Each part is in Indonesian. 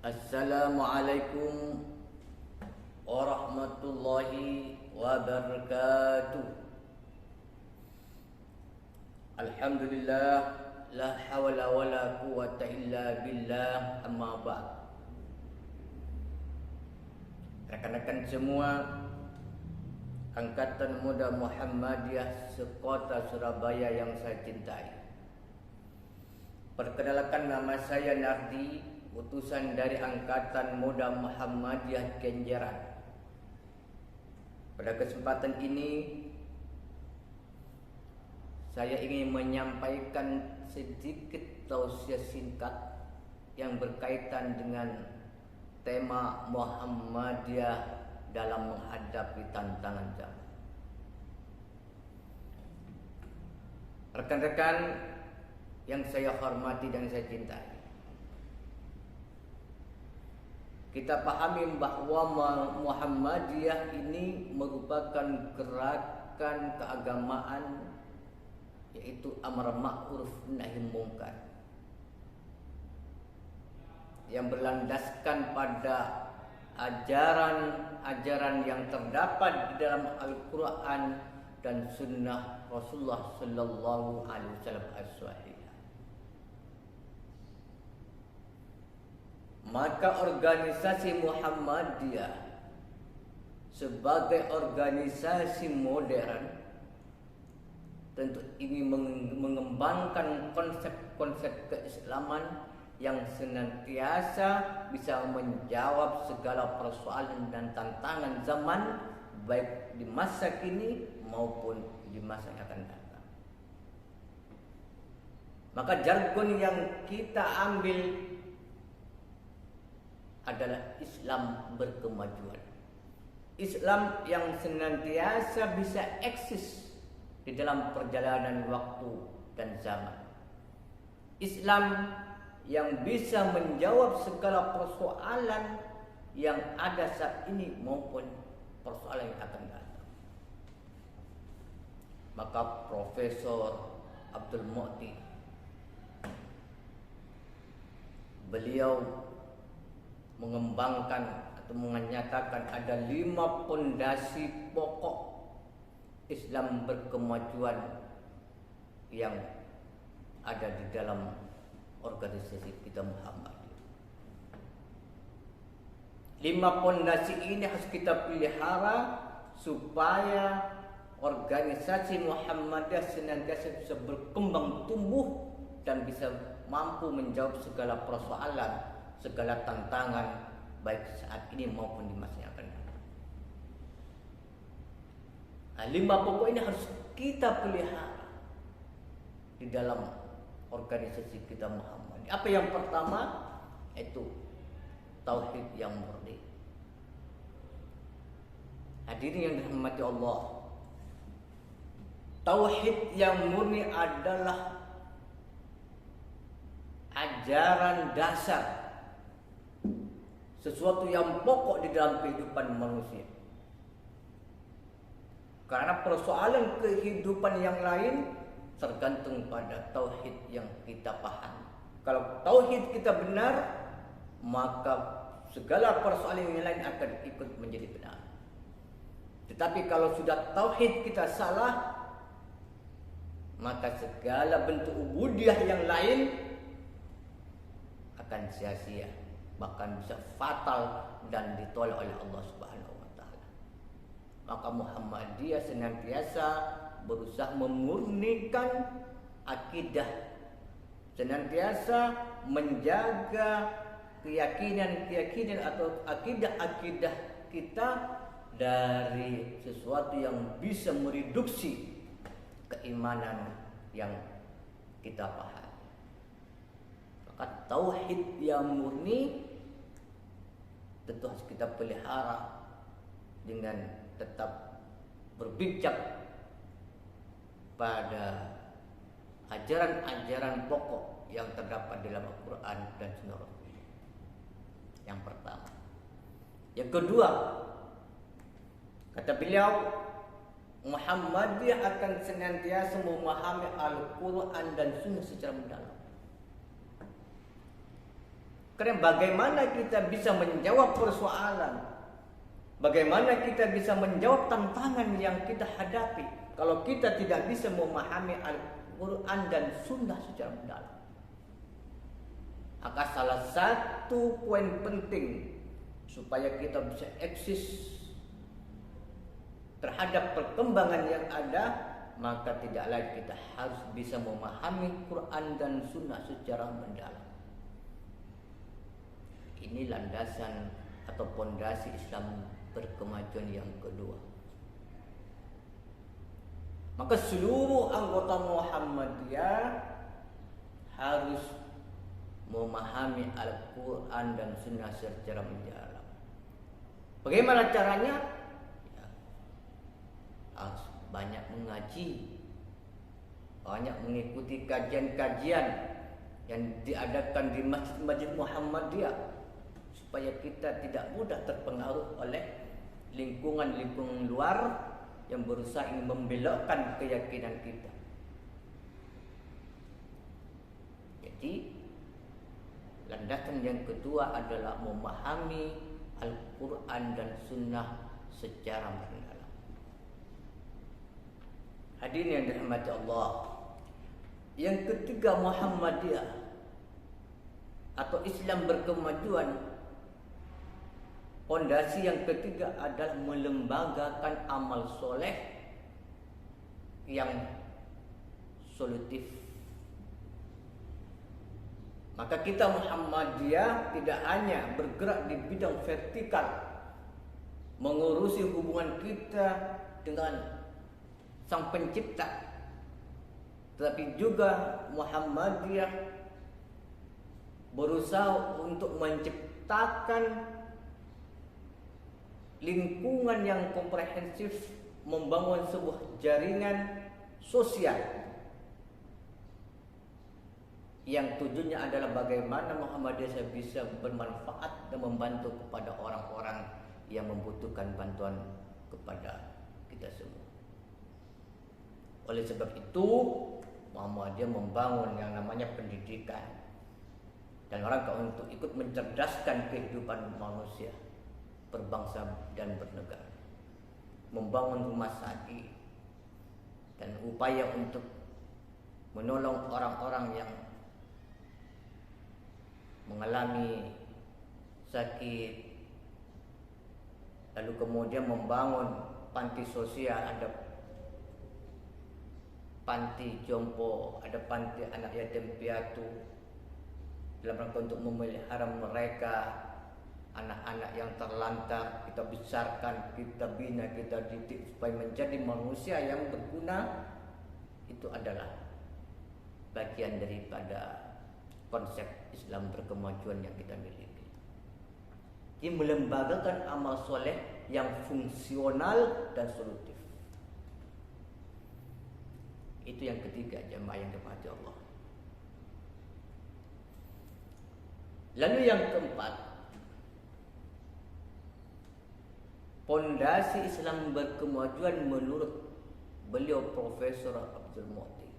Assalamualaikum warahmatullahi wabarakatuh. Alhamdulillah, la hawla wala quwwata illa billah, amma ba'd. Rekan-rekan semua, Angkatan Muda Muhammadiyah Sekota Surabaya yang saya cintai. Perkenalkan, nama saya Nardi, utusan dari Angkatan Muda Muhammadiyah Kenjeran. Pada kesempatan ini saya ingin menyampaikan sedikit tausiah singkat yang berkaitan dengan tema Muhammadiyah dalam menghadapi tantangan zaman. Rekan-rekan yang saya hormati dan saya cintai, kita pahami bahwa Muhammadiyah ini merupakan gerakan keagamaan, yaitu amar ma'ruf nahi munkar, yang berlandaskan pada ajaran-ajaran yang terdapat di dalam Al-Quran dan Sunnah Rasulullah Sallallahu Alaihi Wasallam as-sahih. Maka organisasi Muhammadiyah sebagai organisasi modern tentu ingin mengembangkan konsep-konsep keislaman yang senantiasa bisa menjawab segala persoalan dan tantangan zaman, baik di masa kini maupun di masa yang akan datang. Maka jargon yang kita ambil adalah Islam berkemajuan. Islam yang senantiasa bisa eksis di dalam perjalanan waktu dan zaman. Islam yang bisa menjawab segala persoalan yang ada saat ini maupun persoalan yang akan datang. Maka Profesor Abdul Mu'ti, beliau mengembangkan atau menyatakan ada 5 pondasi pokok Islam berkemajuan yang ada di dalam organisasi kita Muhammadiyah. 5 pondasi ini harus kita pelihara supaya organisasi Muhammadiyah senantiasa bisa berkembang tumbuh dan bisa mampu menjawab segala persoalan, segala tantangan, baik saat ini maupun di masa yang akan datang. Nah, 5 pokok ini harus kita pelihara di dalam organisasi kita Muhammadiyah. Apa yang pertama? Itu tauhid yang murni. Hadirin yang dirahmati Allah, tauhid yang murni adalah ajaran dasar, sesuatu yang pokok di dalam kehidupan manusia. Karena persoalan kehidupan yang lain tergantung pada tauhid yang kita paham. Kalau tauhid kita benar, maka segala persoalan yang lain akan ikut menjadi benar. Tetapi kalau sudah tauhid kita salah, maka segala bentuk ubudiyah yang lain akan sia-sia, bahkan bisa fatal dan ditolak oleh Allah Subhanahu wa taala. Maka Muhammadiyah senantiasa berusaha memurnikan akidah, senantiasa menjaga keyakinan atau akidah kita dari sesuatu yang bisa mereduksi keimanan yang kita paham. Maka tauhid yang murni tentu harus kita pelihara dengan tetap berpijak pada ajaran-ajaran pokok yang terdapat dalam Al-Quran dan Sunnah Rasul. Yang pertama. Yang kedua, kata beliau, Muhammadiyah akan senantiasa memahami Al-Quran dan Sunnah secara mendalam. Karena bagaimana kita bisa menjawab persoalan, bagaimana kita bisa menjawab tantangan yang kita hadapi kalau kita tidak bisa memahami Al-Quran dan Sunnah secara mendalam. Maka salah satu poin penting supaya kita bisa eksis terhadap perkembangan yang ada, maka tidak lain kita harus bisa memahami Quran dan Sunnah secara mendalam. Ini landasan atau pondasi Islam berkemajuan yang kedua. Maka seluruh anggota Muhammadiyah harus memahami Al-Quran dan Sunnah secara mendalam. Bagaimana caranya? Ya, harus banyak mengaji, banyak mengikuti kajian-kajian yang diadakan di masjid-masjid Muhammadiyah, supaya kita tidak mudah terpengaruh oleh lingkungan-lingkungan luar yang berusaha ingin membelokkan keyakinan kita. Jadi landasan yang kedua adalah memahami Al-Quran dan Sunnah secara mendalam. Hadirin yang dirahmati Allah, yang ketiga Muhammadiyah atau Islam berkemajuan, pondasi yang ketiga adalah melembagakan amal soleh yang solutif. Maka kita Muhammadiyah tidak hanya bergerak di bidang vertikal, mengurusi hubungan kita dengan Sang Pencipta, tetapi juga Muhammadiyah berusaha untuk menciptakan lingkungan yang komprehensif, membangun sebuah jaringan sosial yang tujuannya adalah bagaimana Muhammadiyah bisa bermanfaat dan membantu kepada orang-orang yang membutuhkan bantuan kepada kita semua. Oleh sebab itu, Muhammadiyah membangun yang namanya pendidikan dan rangka untuk ikut mencerdaskan kehidupan manusia berbangsa dan bernegara, membangun rumah sakit dan upaya untuk menolong orang-orang yang mengalami sakit, lalu kemudian membangun panti sosial, ada panti jompo, ada panti anak yatim piatu, dalam rangka untuk memelihara mereka, anak-anak yang terlantar, kita besarkan, kita bina, kita didik supaya menjadi manusia yang berguna. Itu adalah bagian daripada konsep Islam berkemajuan yang kita miliki. Ini melembagakan amal soleh yang fungsional dan solutif. Itu yang ketiga, jamaah yang dirahmati Allah. Lalu yang keempat, pondasi Islam berkemajuan menurut beliau Profesor Abdul Muhti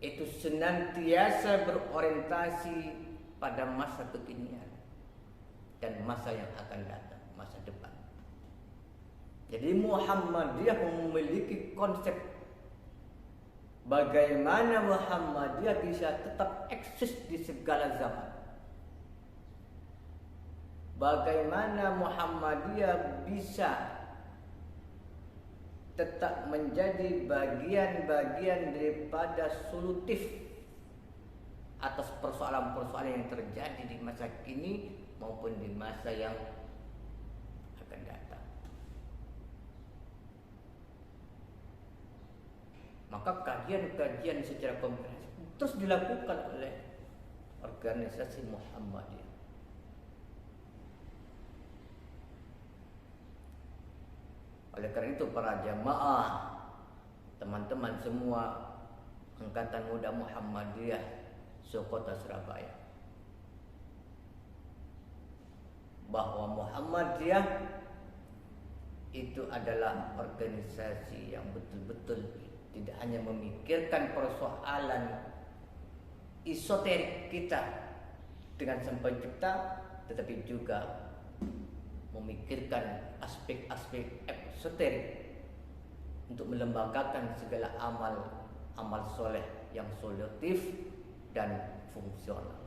itu senantiasa berorientasi pada masa kekinian dan masa yang akan datang, masa depan. Jadi Muhammadiyah memiliki konsep bagaimana Muhammadiyah bisa tetap eksis di segala zaman. Bagaimana Muhammadiyah bisa tetap menjadi bagian-bagian daripada solutif atas persoalan-persoalan yang terjadi di masa kini maupun di masa yang akan datang. Maka kajian-kajian secara komprehensif terus dilakukan oleh organisasi Muhammadiyah. Oleh karena itu para jamaah, teman-teman semua Angkatan Muda Muhammadiyah Sekota Surabaya, bahwa Muhammadiyah itu adalah organisasi yang betul-betul tidak hanya memikirkan persoalan esoterik kita, dengan Sang Pencipta, tetapi juga memikirkan aspek-aspek esoterik untuk melembagakan segala amal soleh yang solutif dan fungsional.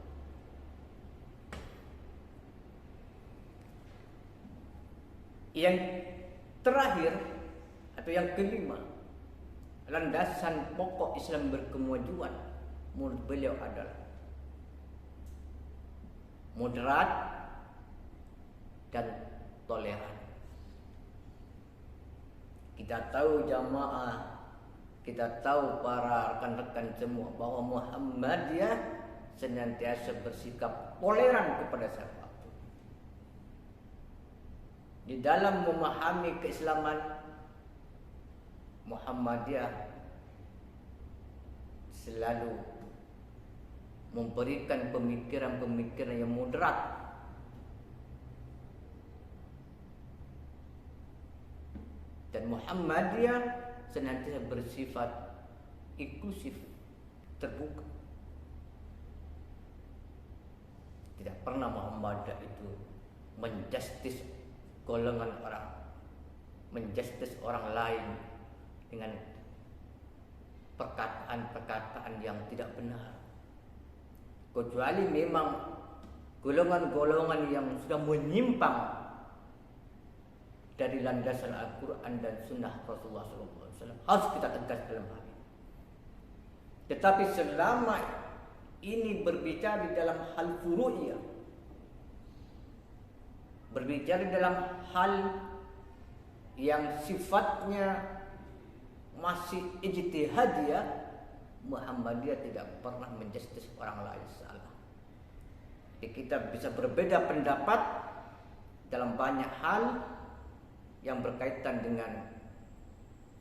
Yang terakhir atau yang kelima, landasan pokok Islam berkemajuan menurut beliau adalah moderat dan toleran. Kita tahu jamaah, kita tahu para rekan-rekan semua bahwa Muhammadiyah senantiasa bersikap toleran kepada siapapun. Di dalam memahami keislaman, Muhammadiyah selalu memberikan pemikiran-pemikiran yang moderat, dan Muhammadiyah senantiasa bersifat inklusif, terbuka. Tidak pernah Muhammadiyah itu menjustis golongan orang, menjustis orang lain dengan perkataan-perkataan yang tidak benar, kecuali memang golongan-golongan yang sudah menyimpang dari landasan Al-Quran dan Sunnah Rasulullah SAW, harus kita tegas dalam hal ini. Tetapi selama ini berbicara di dalam hal furu'iyah, berbicara dalam hal yang sifatnya masih ijtihadiyah, Muhammadiyah tidak pernah menjustis orang lain salah. Jadi kita bisa berbeda pendapat dalam banyak hal yang berkaitan dengan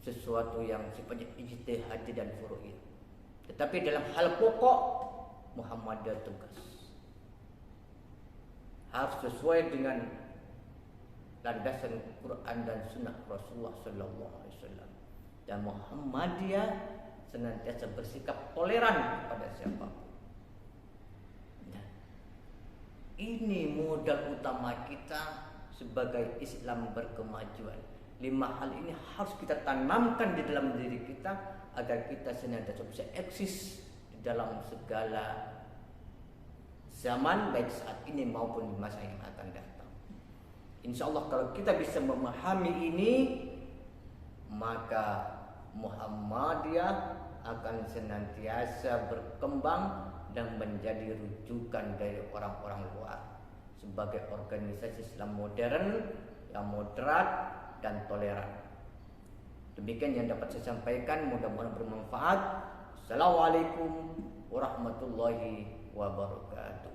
sesuatu yang sifatnya ijtihadi dan furu'i. Tetapi dalam hal pokok, Muhammadiyah tegas, harus sesuai dengan landasan Quran dan Sunnah Rasulullah SAW. Dan Muhammadiyah senantiasa bersikap toleran kepada siapapun. Nah, ini modal utama kita sebagai Islam berkemajuan. 5 hal ini harus kita tanamkan di dalam diri kita agar kita senantiasa bisa eksis di dalam segala zaman, baik saat ini maupun di masa yang akan datang. Insya Allah kalau kita bisa memahami ini, maka Muhammadiyah akan senantiasa berkembang dan menjadi rujukan dari orang-orang luar sebagai organisasi Islam modern yang moderat dan toleran. Demikian yang dapat saya sampaikan, mudah-mudahan bermanfaat. Assalamualaikum warahmatullahi wabarakatuh.